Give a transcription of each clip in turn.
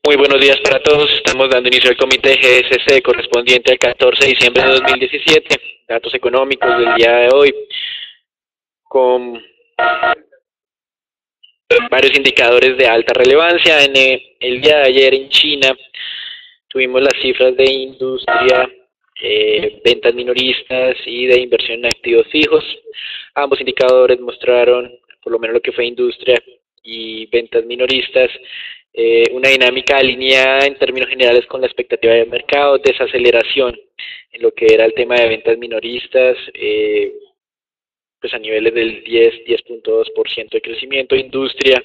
Muy buenos días para todos. Estamos dando inicio al comité GSC correspondiente al 14 de diciembre de 2017. Datos económicos del día de hoy con varios indicadores de alta relevancia. El día de ayer en China tuvimos las cifras de industria, ventas minoristas y de inversión en activos fijos. Ambos indicadores mostraron, por lo menos lo que fue industria y ventas minoristas, una dinámica alineada en términos generales con la expectativa del mercado, desaceleración en lo que era el tema de ventas minoristas, pues a niveles del 10.2% de crecimiento, industria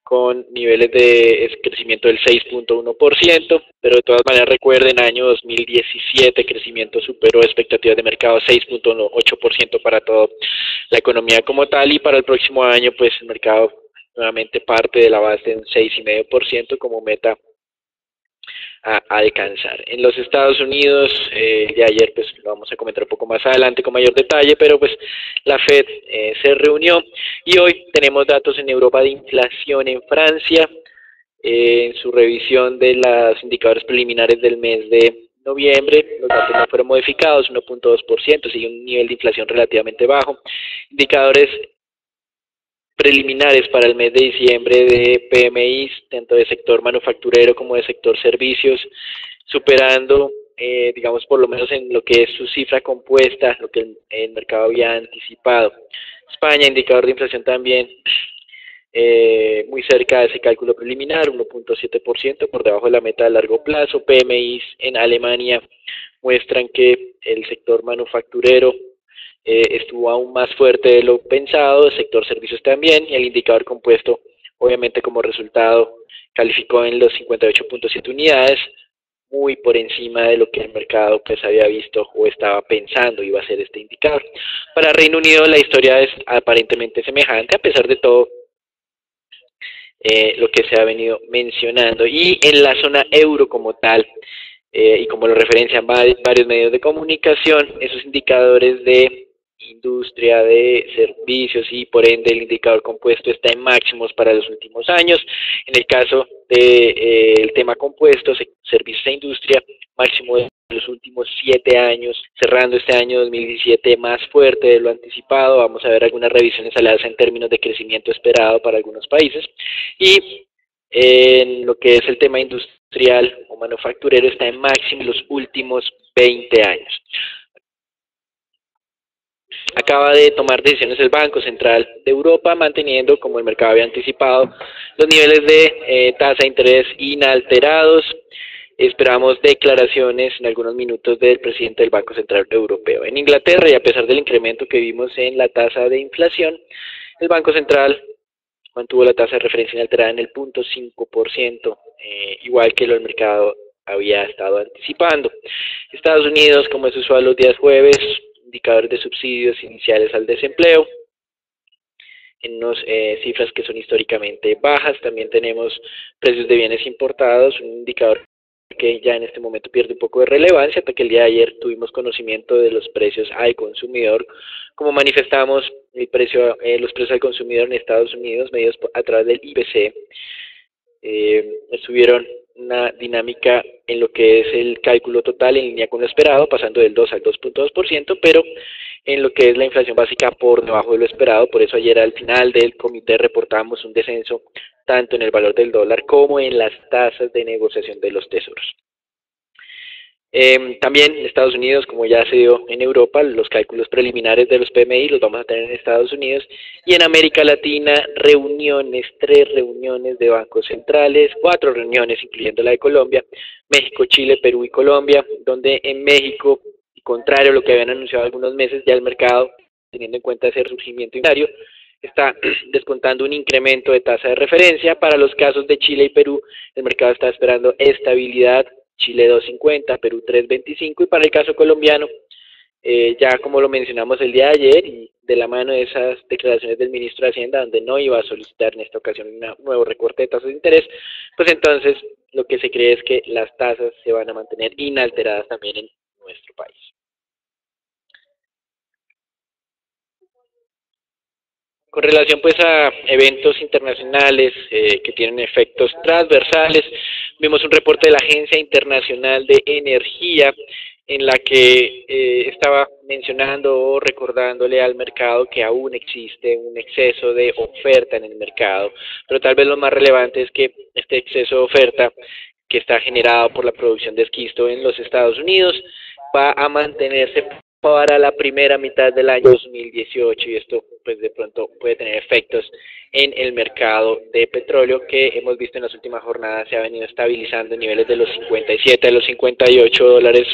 con niveles de crecimiento del 6.1%, pero de todas maneras recuerden, año 2017 crecimiento superó expectativas de mercado 6.8% para toda la economía como tal, y para el próximo año pues el mercado nuevamente parte de la base de un 6,5% como meta a alcanzar. En los Estados Unidos, de ayer pues lo vamos a comentar un poco más adelante con mayor detalle, pero pues la Fed se reunió y hoy tenemos datos en Europa de inflación en Francia, en su revisión de los indicadores preliminares del mes de noviembre, los datos no fueron modificados, 1.2%, sigue un nivel de inflación relativamente bajo. Indicadores preliminares para el mes de diciembre de PMI, tanto de sector manufacturero como de sector servicios, superando, digamos, por lo menos en lo que es su cifra compuesta, lo que el mercado había anticipado. España, indicador de inflación también muy cerca de ese cálculo preliminar, 1.7%, por debajo de la meta a largo plazo. PMI en Alemania muestran que el sector manufacturero estuvo aún más fuerte de lo pensado, el sector servicios también, y el indicador compuesto, obviamente como resultado, calificó en los 58.7 unidades, muy por encima de lo que el mercado pues había visto o estaba pensando iba a ser este indicador. Para Reino Unido la historia es aparentemente semejante, a pesar de todo lo que se ha venido mencionando. Y en la zona euro como tal, y como lo referencian varios medios de comunicación, esos indicadores de industria, de servicios y por ende el indicador compuesto está en máximos para los últimos años. En el caso del tema compuesto, servicios e industria, máximo de los últimos 7 años, cerrando este año 2017 más fuerte de lo anticipado. Vamos a ver algunas revisiones al alza en términos de crecimiento esperado para algunos países. Y en lo que es el tema industrial o manufacturero está en máximo los últimos 20 años. Acaba de tomar decisiones el Banco Central de Europa, manteniendo, como el mercado había anticipado, los niveles de tasa de interés inalterados. Esperamos declaraciones en algunos minutos del presidente del Banco Central Europeo. En Inglaterra, y a pesar del incremento que vimos en la tasa de inflación, el Banco Central mantuvo la tasa de referencia inalterada en el 0.5%, igual que lo el mercado había estado anticipando. Estados Unidos, como es usual los días jueves, indicadores de subsidios iniciales al desempleo, en unas cifras que son históricamente bajas. También tenemos precios de bienes importados, un indicador que ya en este momento pierde un poco de relevancia, hasta que el día de ayer tuvimos conocimiento de los precios al consumidor. Como manifestamos, los precios al consumidor en Estados Unidos, medidos a través del IPC, estuvieron una dinámica en lo que es el cálculo total en línea con lo esperado, pasando del 2 al 2.2%, pero en lo que es la inflación básica por debajo de lo esperado. Por eso ayer al final del comité reportamos un descenso tanto en el valor del dólar como en las tasas de negociación de los tesoros. También en Estados Unidos, como ya se dio en Europa, los cálculos preliminares de los PMI los vamos a tener en Estados Unidos, y en América Latina 3 reuniones de bancos centrales, 4 reuniones incluyendo la de Colombia, México, Chile, Perú y Colombia, donde en México, contrario a lo que habían anunciado algunos meses, ya el mercado, teniendo en cuenta ese resurgimiento inflacionario, está descontando un incremento de tasa de referencia. Para los casos de Chile y Perú, el mercado está esperando estabilidad, Chile 2.50, Perú 3.25, y para el caso colombiano, ya como lo mencionamos el día de ayer, y de la mano de esas declaraciones del ministro de Hacienda, donde no iba a solicitar en esta ocasión un nuevo recorte de tasas de interés, pues entonces lo que se cree es que las tasas se van a mantener inalteradas también en nuestro país. Con relación pues a eventos internacionales que tienen efectos transversales, vimos un reporte de la Agencia Internacional de Energía en la que estaba mencionando o recordándole al mercado que aún existe un exceso de oferta en el mercado, pero tal vez lo más relevante es que este exceso de oferta que está generado por la producción de esquisto en los Estados Unidos va a mantenerse para la primera mitad del año 2018 y esto pues de pronto puede tener efectos en el mercado de petróleo que hemos visto en las últimas jornadas se ha venido estabilizando en niveles de los 57 a los 58 dólares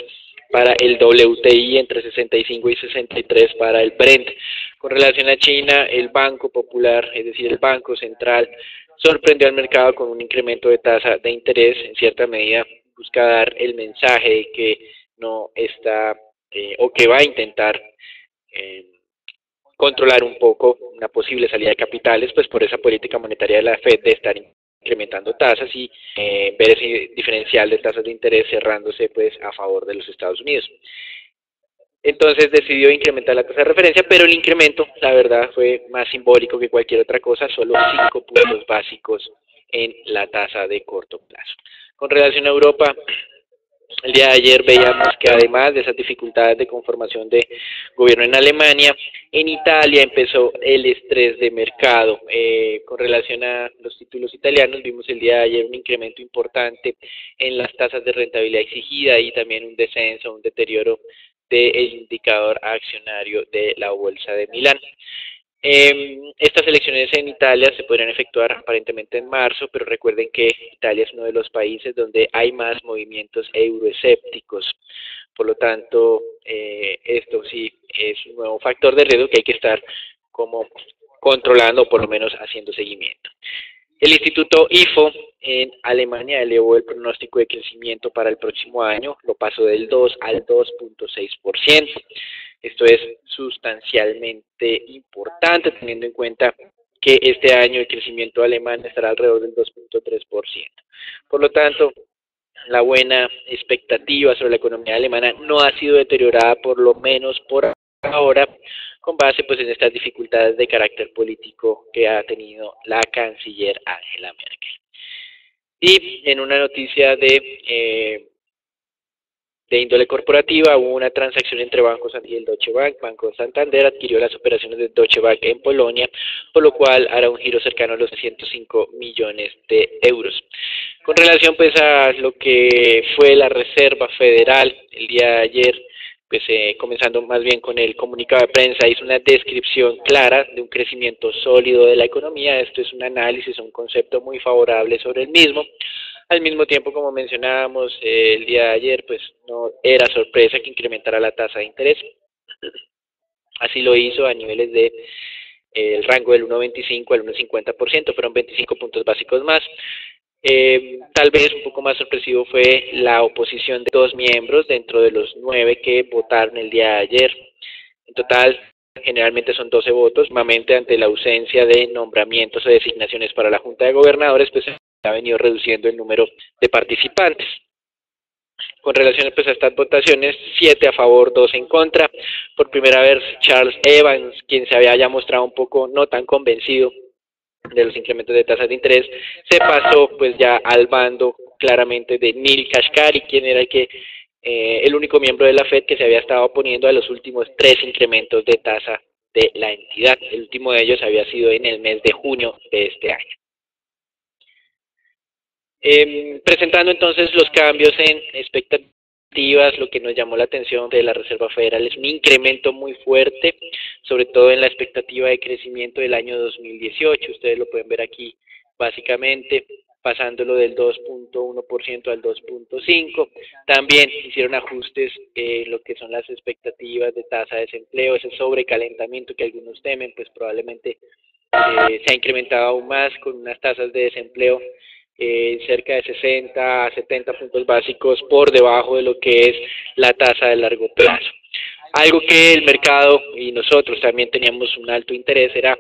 para el WTI, entre 65 y 63 para el Brent. Con relación a China, el Banco Popular, es decir, el Banco Central, sorprendió al mercado con un incremento de tasa de interés, en cierta medida busca dar el mensaje de que no está o que va a intentar controlar un poco una posible salida de capitales, pues por esa política monetaria de la Fed de estar incrementando tasas y ver ese diferencial de tasas de interés cerrándose pues a favor de los Estados Unidos. Entonces decidió incrementar la tasa de referencia, pero el incremento, la verdad, fue más simbólico que cualquier otra cosa, solo 5 puntos básicos en la tasa de corto plazo. Con relación a Europa, el día de ayer veíamos que además de esas dificultades de conformación de gobierno en Alemania, en Italia empezó el estrés de mercado. Con relación a los títulos italianos, vimos el día de ayer un incremento importante en las tasas de rentabilidad exigida y también un descenso, un deterioro del indicador accionario de la Bolsa de Milán. Estas elecciones en Italia se podrían efectuar aparentemente en marzo, pero recuerden que Italia es uno de los países donde hay más movimientos euroescépticos. Por lo tanto, esto sí es un nuevo factor de riesgo que hay que estar como controlando o por lo menos haciendo seguimiento. El Instituto IFO en Alemania elevó el pronóstico de crecimiento para el próximo año, lo pasó del 2 al 2.6%. Esto es sustancialmente importante teniendo en cuenta que este año el crecimiento alemán estará alrededor del 2.3%. Por lo tanto, la buena expectativa sobre la economía alemana no ha sido deteriorada por lo menos por ahora, con base pues en estas dificultades de carácter político que ha tenido la canciller Angela Merkel. Y en una noticia de índole corporativa, hubo una transacción entre Banco Santander y el Deutsche Bank. Banco Santander adquirió las operaciones de Deutsche Bank en Polonia, por lo cual hará un giro cercano a los 105 millones de euros. Con relación pues a lo que fue la Reserva Federal el día de ayer, pues comenzando más bien con el comunicado de prensa, hizo una descripción clara de un crecimiento sólido de la economía. Esto es un análisis, un concepto muy favorable sobre el mismo. Al mismo tiempo, como mencionábamos el día de ayer, pues no era sorpresa que incrementara la tasa de interés. Así lo hizo a niveles de el rango del 1.25 al 1.50%, fueron 25 puntos básicos más. Tal vez un poco más sorpresivo fue la oposición de 2 miembros dentro de los 9 que votaron el día de ayer. En total, generalmente son 12 votos, nuevamente ante la ausencia de nombramientos o designaciones para la Junta de Gobernadores, pues se ha venido reduciendo el número de participantes. Con relación pues, a estas votaciones, 7 a favor, 2 en contra. Por primera vez, Charles Evans, quien se había ya mostrado un poco no tan convencido de los incrementos de tasas de interés, se pasó pues ya al bando claramente de Neel Kashkari, quien era el único miembro de la Fed que se había estado oponiendo a los últimos 3 incrementos de tasa de la entidad. El último de ellos había sido en el mes de junio de este año. Presentando entonces los cambios en expectativas, lo que nos llamó la atención de la Reserva Federal es un incremento muy fuerte, sobre todo en la expectativa de crecimiento del año 2018. Ustedes lo pueden ver aquí básicamente, pasándolo del 2.1% al 2.5%. También hicieron ajustes en lo que son las expectativas de tasa de desempleo, ese sobrecalentamiento que algunos temen, pues probablemente se ha incrementado aún más con unas tasas de desempleo cerca de 60 a 70 puntos básicos por debajo de lo que es la tasa de largo plazo. Algo que el mercado y nosotros también teníamos un alto interés era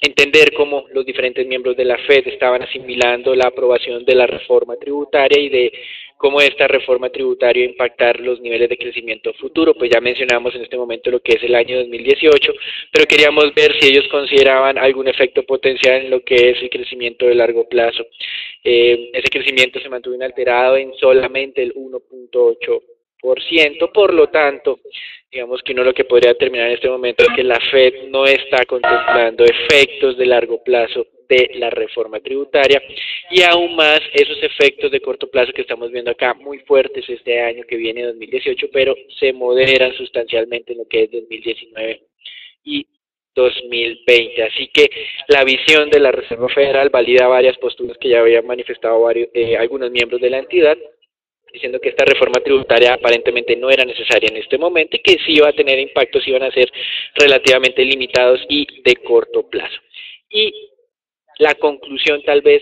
entender cómo los diferentes miembros de la Fed estaban asimilando la aprobación de la reforma tributaria y de cómo esta reforma tributaria iba a impactar los niveles de crecimiento futuro. Pues ya mencionamos en este momento lo que es el año 2018, pero queríamos ver si ellos consideraban algún efecto potencial en lo que es el crecimiento de largo plazo. Ese crecimiento se mantuvo inalterado en solamente el 1.8%, por lo tanto, digamos que uno lo que podría determinar en este momento es que la Fed no está contemplando efectos de largo plazo de la reforma tributaria y aún más esos efectos de corto plazo que estamos viendo acá muy fuertes este año que viene 2018, pero se moderan sustancialmente en lo que es 2019 y 2020. Así que la visión de la Reserva Federal valida varias posturas que ya habían manifestado algunos miembros de la entidad, diciendo que esta reforma tributaria aparentemente no era necesaria en este momento y que sí iba a tener impactos, iban a ser relativamente limitados y de corto plazo. Y la conclusión tal vez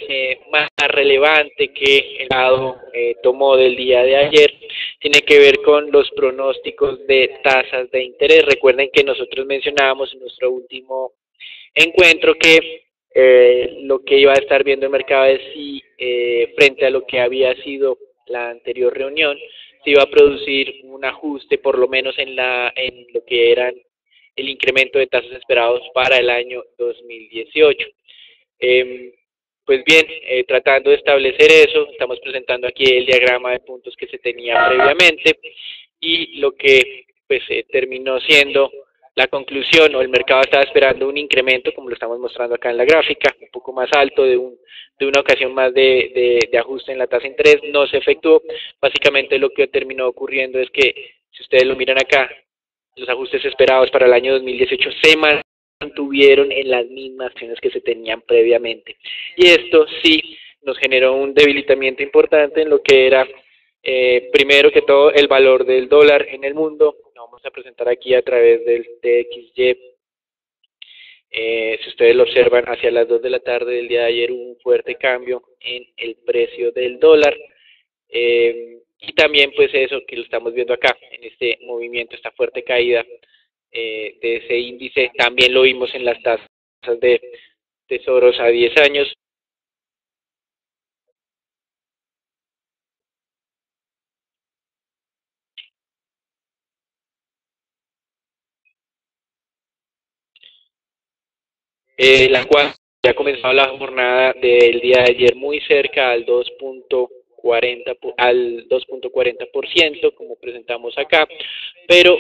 más relevante que el Estado tomó del día de ayer tiene que ver con los pronósticos de tasas de interés. Recuerden que nosotros mencionábamos en nuestro último encuentro que lo que iba a estar viendo el mercado es si frente a lo que había sido la anterior reunión se iba a producir un ajuste por lo menos en lo que eran el incremento de tasas esperados para el año 2018. Pues bien, tratando de establecer eso, estamos presentando aquí el diagrama de puntos que se tenía previamente y lo que pues terminó siendo la conclusión, o el mercado estaba esperando un incremento, como lo estamos mostrando acá en la gráfica, un poco más alto de una ocasión más de ajuste en la tasa de interés, no se efectuó. Básicamente lo que terminó ocurriendo es que, si ustedes lo miran acá, los ajustes esperados para el año 2018 se mantuvieron en las mismas acciones que se tenían previamente. Y esto sí nos generó un debilitamiento importante en lo que era, primero que todo, el valor del dólar en el mundo. Lo vamos a presentar aquí a través del TXY. Si ustedes lo observan, hacia las 2 de la tarde del día de ayer hubo un fuerte cambio en el precio del dólar. Y también pues eso que lo estamos viendo acá, en este movimiento, esta fuerte caída de ese índice, también lo vimos en las tasas de tesoros a 10 años. La cual ya ha comenzado la jornada del día de ayer muy cerca al 2.40%, como presentamos acá, pero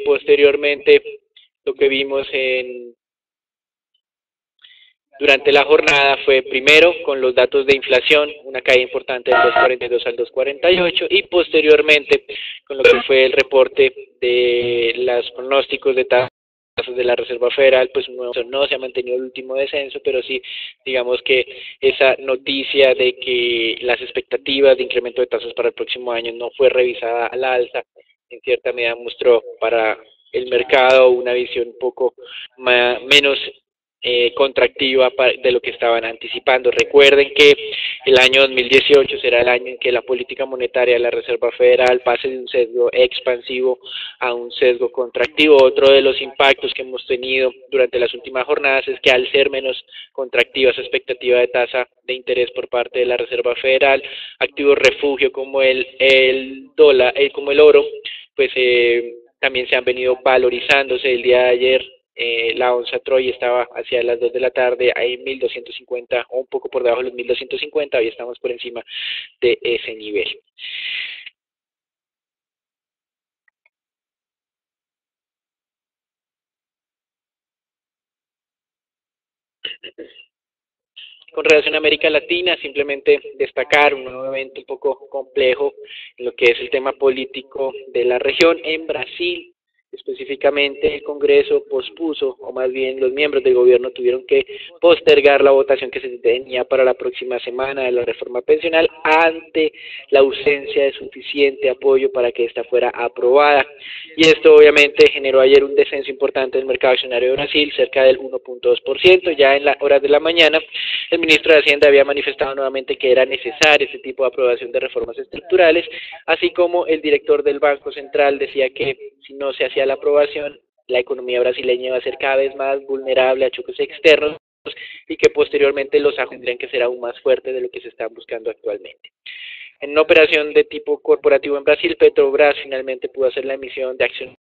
posteriormente lo que vimos durante la jornada fue primero con los datos de inflación, una caída importante del 2.42 al 2.48 y posteriormente con lo que fue el reporte de los pronósticos de tasas de la Reserva Federal, pues no se ha mantenido el último descenso, pero sí, digamos que esa noticia de que las expectativas de incremento de tasas para el próximo año no fue revisada al alza, en cierta medida mostró para el mercado una visión un poco menos contractiva de lo que estaban anticipando. Recuerden que el año 2018 será el año en que la política monetaria de la Reserva Federal pase de un sesgo expansivo a un sesgo contractivo. Otro de los impactos que hemos tenido durante las últimas jornadas es que al ser menos contractiva esa expectativa de tasa de interés por parte de la Reserva Federal, activos refugio como el dólar, como el oro, pues también se han venido valorizándose. El día de ayer la onza Troy estaba hacia las 2 de la tarde ahí 1.250 o un poco por debajo de los 1.250, hoy estamos por encima de ese nivel. Con relación a América Latina, simplemente destacar un nuevo evento un poco complejo en lo que es el tema político de la región. En Brasil, específicamente, el Congreso pospuso, o más bien los miembros del gobierno tuvieron que postergar la votación que se tenía para la próxima semana de la reforma pensional ante la ausencia de suficiente apoyo para que esta fuera aprobada. Y esto obviamente generó ayer un descenso importante del mercado accionario de Brasil, cerca del 1.2%. Ya en las horas de la mañana, el ministro de Hacienda había manifestado nuevamente que era necesario este tipo de aprobación de reformas estructurales, así como el director del Banco Central decía que si no se hacía la aprobación, la economía brasileña iba a ser cada vez más vulnerable a choques externos, y que posteriormente los ajustes tendrían que ser aún más fuertes de lo que se están buscando actualmente. En una operación de tipo corporativo en Brasil, Petrobras finalmente pudo hacer la emisión de acciones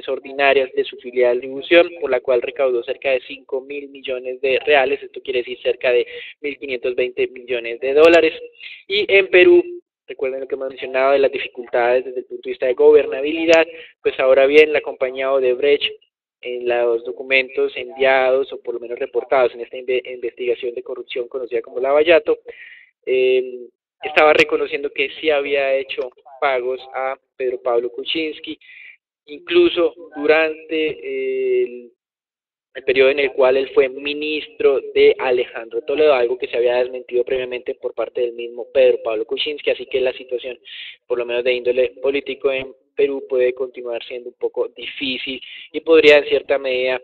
ordinarias de su filial de distribución, por la cual recaudó cerca de 5.000 millones de reales, esto quiere decir cerca de 1.520 millones de dólares. Y en Perú, recuerden lo que hemos mencionado de las dificultades desde el punto de vista de gobernabilidad, pues ahora bien la compañía Odebrecht en los documentos enviados o por lo menos reportados en esta investigación de corrupción conocida como Lavallato, estaba reconociendo que sí había hecho pagos a Pedro Pablo Kuczynski, incluso durante el periodo en el cual él fue ministro de Alejandro Toledo, algo que se había desmentido previamente por parte del mismo Pedro Pablo Kuczynski, así que la situación, por lo menos de índole político en Perú, puede continuar siendo un poco difícil y podría en cierta medida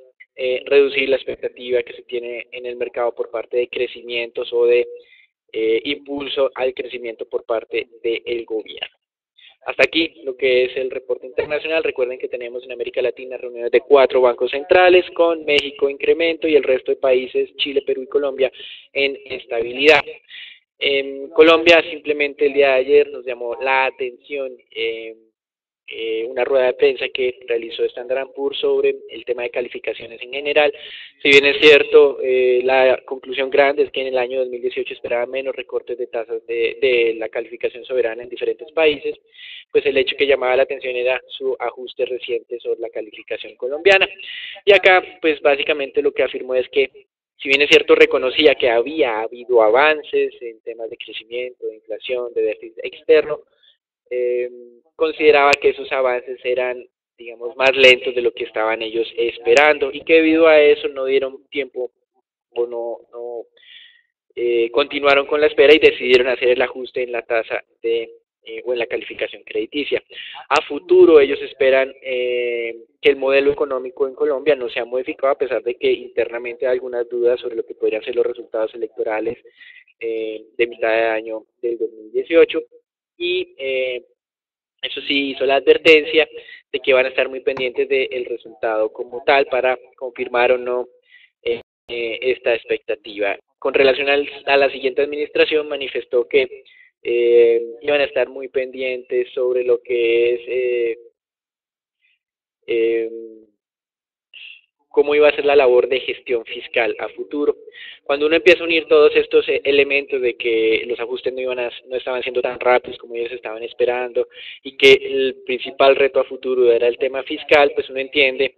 reducir la expectativa que se tiene en el mercado por parte de crecimientos o de impulso al crecimiento por parte del gobierno. Hasta aquí lo que es el reporte internacional. Recuerden que tenemos en América Latina reuniones de 4 bancos centrales, con México incremento y el resto de países, Chile, Perú y Colombia, en estabilidad. En Colombia simplemente el día de ayer nos llamó la atención una rueda de prensa que realizó Standard & Poor's sobre el tema de calificaciones en general. Si bien es cierto, la conclusión grande es que en el año 2018 esperaban menos recortes de tasas de la calificación soberana en diferentes países, pues el hecho que llamaba la atención era su ajuste reciente sobre la calificación colombiana. Y acá, pues básicamente lo que afirmó es que, si bien es cierto, reconocía que había habido avances en temas de crecimiento, de inflación, de déficit externo, consideraba que esos avances eran, digamos, más lentos de lo que estaban ellos esperando y que debido a eso no dieron tiempo o no continuaron con la espera y decidieron hacer el ajuste en la tasa de o en la calificación crediticia. A futuro ellos esperan que el modelo económico en Colombia no sea modificado, a pesar de que internamente hay algunas dudas sobre lo que podrían ser los resultados electorales de mitad de año del 2018 y eso sí hizo la advertencia de que van a estar muy pendientes del resultado como tal para confirmar o no esta expectativa. Con relación a la siguiente administración, manifestó que iban a estar muy pendientes sobre lo que es cómo iba a ser la labor de gestión fiscal a futuro. Cuando uno empieza a unir todos estos elementos de que los ajustes no estaban siendo tan rápidos como ellos estaban esperando y que el principal reto a futuro era el tema fiscal, pues uno entiende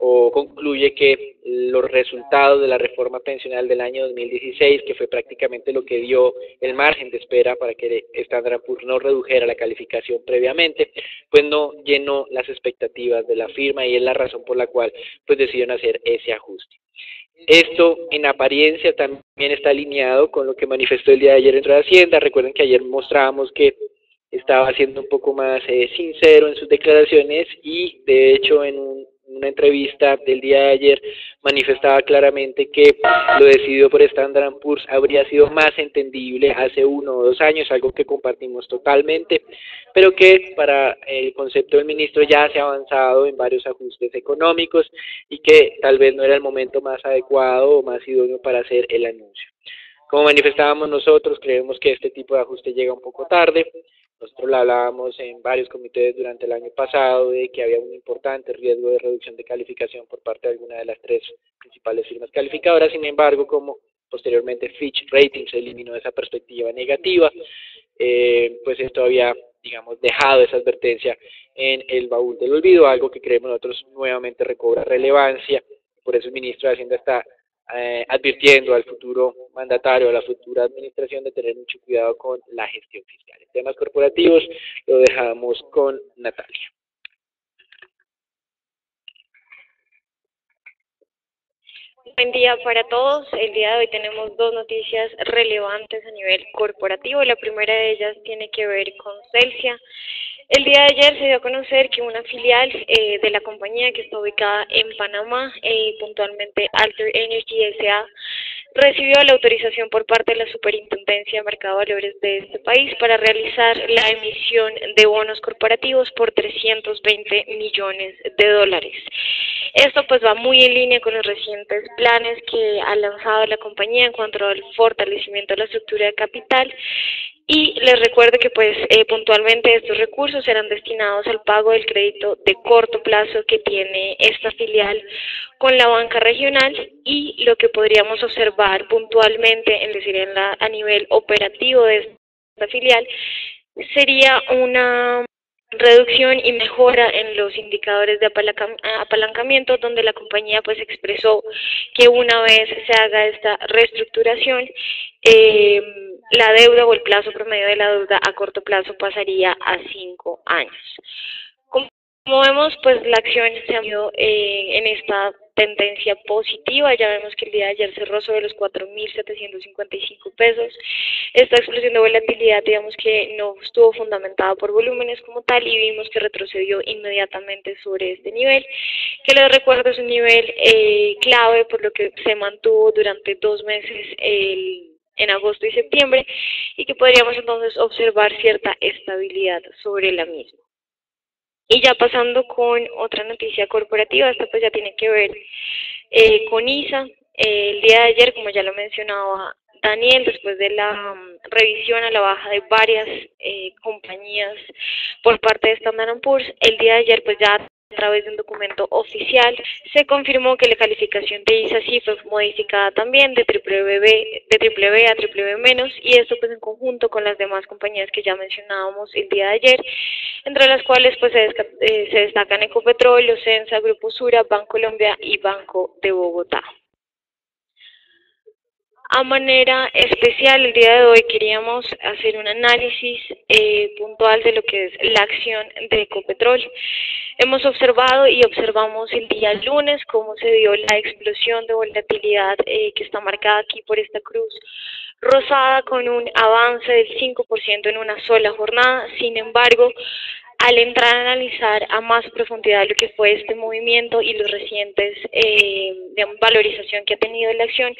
o concluye que los resultados de la reforma pensional del año 2016, que fue prácticamente lo que dio el margen de espera para que Standard & Poor's no redujera la calificación previamente, pues no llenó las expectativas de la firma y es la razón por la cual pues decidieron hacer ese ajuste. Esto en apariencia también está alineado con lo que manifestó el día de ayer dentro de Hacienda. Recuerden que ayer mostrábamos que estaba siendo un poco más sincero en sus declaraciones y de hecho en una entrevista del día de ayer manifestaba claramente que lo decidido por Standard & Poor's habría sido más entendible hace 1 o 2 años, algo que compartimos totalmente, pero que para el concepto del ministro ya se ha avanzado en varios ajustes económicos y que tal vez no era el momento más adecuado o más idóneo para hacer el anuncio. Como manifestábamos nosotros, creemos que este tipo de ajuste llega un poco tarde. Nosotros lo hablábamos en varios comités durante el año pasado de que había un importante riesgo de reducción de calificación por parte de alguna de las 3 principales firmas calificadoras. Sin embargo, como posteriormente Fitch Ratings eliminó esa perspectiva negativa, pues esto había, digamos, dejado esa advertencia en el baúl del olvido, algo que creemos nosotros nuevamente recobra relevancia. Por eso el ministro de Hacienda está advirtiendo al futuro mandatario, a la futura administración, de tener mucho cuidado con la gestión fiscal. En temas corporativos lo dejamos con Natalia. Buen día para todos. El día de hoy tenemos 2 noticias relevantes a nivel corporativo. La primera de ellas tiene que ver con Celsia. El día de ayer se dio a conocer que una filial de la compañía que está ubicada en Panamá, puntualmente Alter Energy S.A., recibió la autorización por parte de la Superintendencia de Mercado de Valores de este país para realizar la emisión de bonos corporativos por 320 millones de dólares. Esto pues va muy en línea con los recientes planes que ha lanzado la compañía en cuanto al fortalecimiento de la estructura de capital. Y les recuerdo que pues puntualmente estos recursos serán destinados al pago del crédito de corto plazo que tiene esta filial con la banca regional, y lo que podríamos observar puntualmente, es decir, a nivel operativo de esta filial, sería una reducción y mejora en los indicadores de apalancamiento, donde la compañía pues expresó que una vez se haga esta reestructuración, la deuda o el plazo promedio de la deuda a corto plazo pasaría a 5 años. Como vemos, pues la acción se ha ido en esta tendencia positiva. Ya vemos que el día de ayer cerró sobre los 4.755 pesos. Esta explosión de volatilidad, digamos que no estuvo fundamentada por volúmenes como tal, y vimos que retrocedió inmediatamente sobre este nivel, que les recuerdo es un nivel clave, por lo que se mantuvo durante 2 meses en agosto y septiembre, y que podríamos entonces observar cierta estabilidad sobre la misma. Y ya pasando con otra noticia corporativa, esta pues ya tiene que ver con ISA. El día de ayer, como ya lo mencionaba Daniel, después de la revisión a la baja de varias compañías por parte de Standard & Poor's, el día de ayer pues ya a través de un documento oficial se confirmó que la calificación de ISA sí fue modificada también de BBB a BBB-, y esto pues en conjunto con las demás compañías que ya mencionábamos el día de ayer, entre las cuales pues se destacan Ecopetrol, Ocensa, Grupo Sura, Bancolombia y Banco de Bogotá. A manera especial, el día de hoy queríamos hacer un análisis puntual de lo que es la acción de Ecopetrol. Hemos observado y observamos el día lunes cómo se dio la explosión de volatilidad que está marcada aquí por esta cruz rosada, con un avance del 5% en una sola jornada. Sin embargo, al entrar a analizar a más profundidad lo que fue este movimiento y los recientes valorización que ha tenido la acción,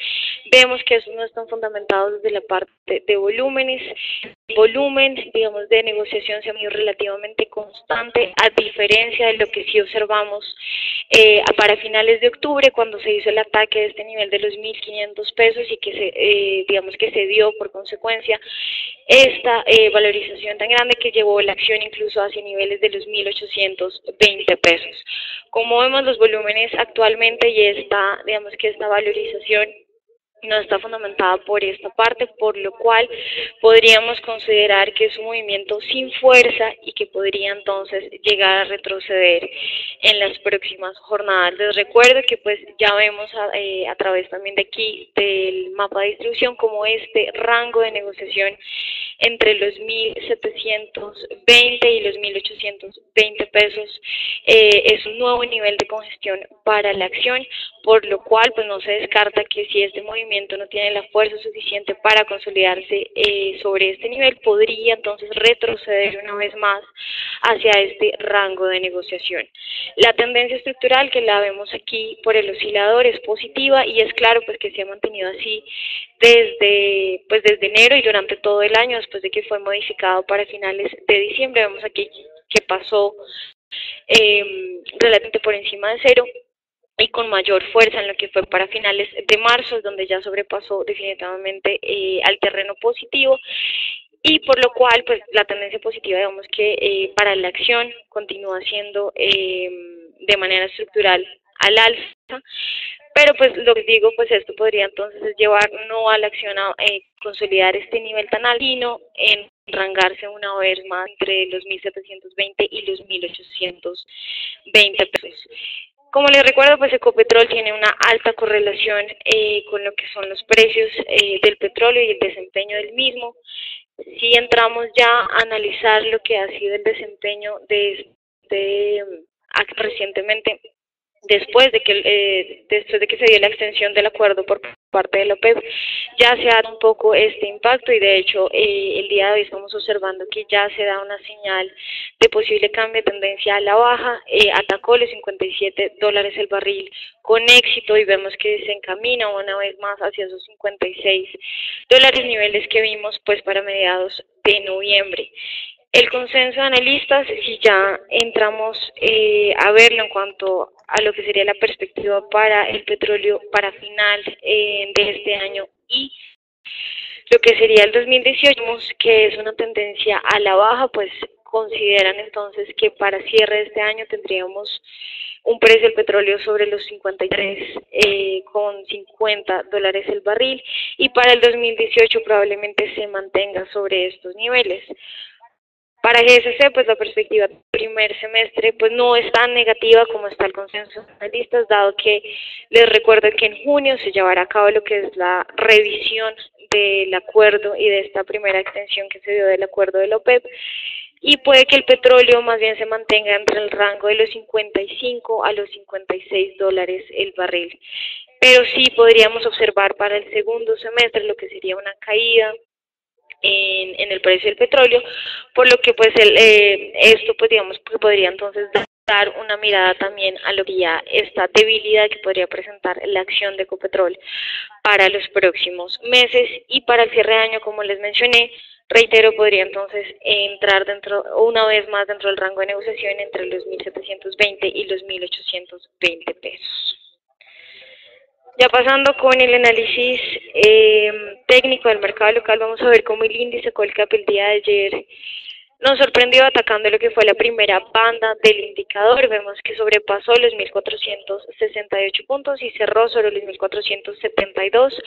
vemos que esos no están fundamentados desde la parte de volúmenes. El volumen, digamos, de negociación se ha ido relativamente constante, a diferencia de lo que sí observamos para finales de octubre, cuando se hizo el ataque de este nivel de los 1.500 pesos y que digamos que se dio por consecuencia esta valorización tan grande que llevó la acción incluso hacia niveles de los 1.820 pesos. Como vemos, los volúmenes actualmente y digamos que esta valorización no está fundamentada por esta parte, por lo cual podríamos considerar que es un movimiento sin fuerza y que podría entonces llegar a retroceder en las próximas jornadas. Les recuerdo que pues ya vemos a través también de aquí del mapa de distribución como este rango de negociación entre los 1.720 y los 1.820 pesos es un nuevo nivel de congestión para la acción, por lo cual pues no se descarta que si este movimiento no tiene la fuerza suficiente para consolidarse sobre este nivel, podría entonces retroceder una vez más hacia este rango de negociación. La tendencia estructural, que la vemos aquí por el oscilador, es positiva, y es claro pues que se ha mantenido así desde enero y durante todo el año, después de que fue modificado para finales de diciembre. Vemos aquí que pasó relativamente por encima de cero y con mayor fuerza en lo que fue para finales de marzo, donde ya sobrepasó definitivamente al terreno positivo, y por lo cual pues la tendencia positiva, digamos que para la acción continúa siendo de manera estructural al alza. Pero pues lo que digo, pues esto podría entonces llevar no a la acción a consolidar este nivel tan alto, sino en rangarse una vez más entre los 1.720 y los 1.820 pesos. Como les recuerdo, pues Ecopetrol tiene una alta correlación con lo que son los precios del petróleo y el desempeño del mismo. Si entramos ya a analizar lo que ha sido el desempeño de recientemente después de que se dio la extensión del acuerdo por parte de la OPEP, ya se da un poco este impacto y de hecho el día de hoy estamos observando que ya se da una señal de posible cambio de tendencia a la baja, atacó los $57 el barril con éxito y vemos que se encamina una vez más hacia esos $56, niveles que vimos pues para mediados de noviembre. El consenso de analistas, si ya entramos a verlo en cuanto a lo que sería la perspectiva para el petróleo para final de este año y lo que sería el 2018, vemos que es una tendencia a la baja, pues consideran entonces que para cierre de este año tendríamos un precio del petróleo sobre los 53,50 dólares el barril y para el 2018 probablemente se mantenga sobre estos niveles. Para GSC, pues la perspectiva del primer semestre pues no es tan negativa como está el consenso de analistas, dado que les recuerdo que en junio se llevará a cabo lo que es la revisión del acuerdo y de esta primera extensión que se dio del acuerdo de la OPEP, y puede que el petróleo más bien se mantenga entre el rango de los 55 a los 56 dólares el barril. Pero sí podríamos observar para el segundo semestre lo que sería una caída en el precio del petróleo, por lo que pues esto pues digamos que podría entonces dar una mirada también a lo que ya esta debilidad que podría presentar la acción de Ecopetrol para los próximos meses y para el cierre de año, como les mencioné, reitero, podría entonces entrar una vez más dentro del rango de negociación entre los 1.720 y los 1.820 pesos. Ya pasando con el análisis técnico del mercado local, vamos a ver cómo el índice Colcap el día de ayer nos sorprendió atacando lo que fue la primera banda del indicador. Vemos que sobrepasó los 1.468 puntos y cerró sobre los 1.472.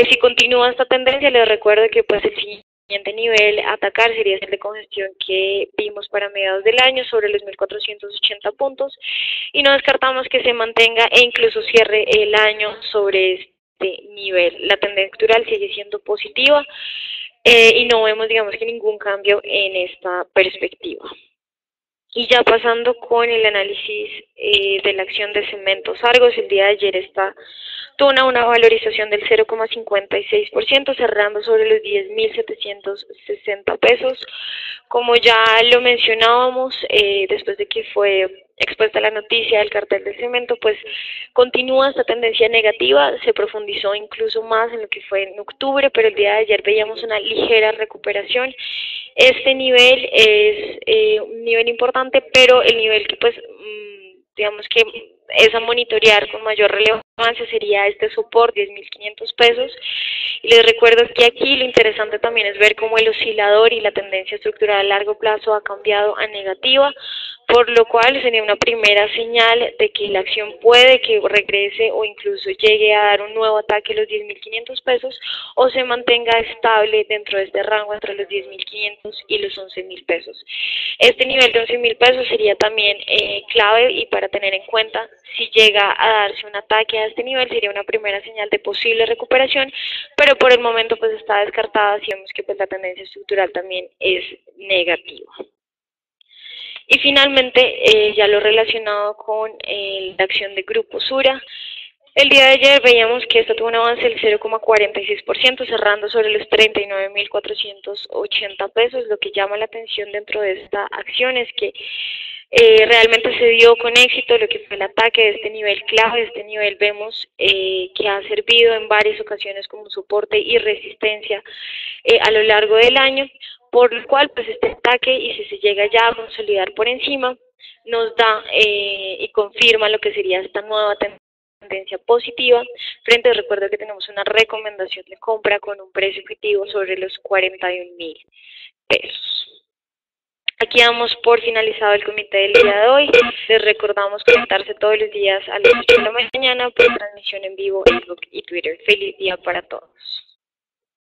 Si continúa esta tendencia, les recuerdo que pues el siguiente nivel a atacar sería el de congestión que vimos para mediados del año sobre los 1.480 puntos y no descartamos que se mantenga e incluso cierre el año sobre este nivel. La tendencia estructural sigue siendo positiva y no vemos digamos que ningún cambio en esta perspectiva. Y ya pasando con el análisis de la acción de Cementos Argos, el día de ayer tuvo una valorización del 0,56%, cerrando sobre los 10.760 pesos. Como ya lo mencionábamos, después de que fue expuesta la noticia del cartel de cemento, pues continúa esta tendencia negativa, se profundizó incluso más en lo que fue en octubre, pero el día de ayer veíamos una ligera recuperación. Este nivel es un nivel importante, pero el nivel que pues digamos que es a monitorear con mayor relevancia sería este soporte, 10.500 pesos. Y les recuerdo que aquí lo interesante también es ver cómo el oscilador y la tendencia estructural a largo plazo ha cambiado a negativa, por lo cual sería una primera señal de que la acción puede que regrese o incluso llegue a dar un nuevo ataque a los 10.500 pesos o se mantenga estable dentro de este rango entre los 10.500 y los 11.000 pesos. Este nivel de 11.000 pesos sería también clave y para tener en cuenta, si llega a darse un ataque a este nivel sería una primera señal de posible recuperación, pero por el momento pues está descartada si vemos que pues la tendencia estructural también es negativa. Y finalmente, ya lo relacionado con la acción de Grupo Sura, el día de ayer veíamos que esto tuvo un avance del 0,46%, cerrando sobre los 39.480 pesos. Lo que llama la atención dentro de esta acción es que realmente se dio con éxito lo que fue el ataque de este nivel clave. Este nivel vemos que ha servido en varias ocasiones como soporte y resistencia a lo largo del año, por lo cual pues este ataque, y si se llega ya a consolidar por encima, nos da y confirma lo que sería esta nueva tendencia positiva. Frente, recuerdo que tenemos una recomendación de compra con un precio objetivo sobre los 41.000 pesos. Aquí damos por finalizado el comité del día de hoy. Les recordamos conectarse todos los días a las 8 de la mañana por transmisión en vivo en Facebook y Twitter. Feliz día para todos.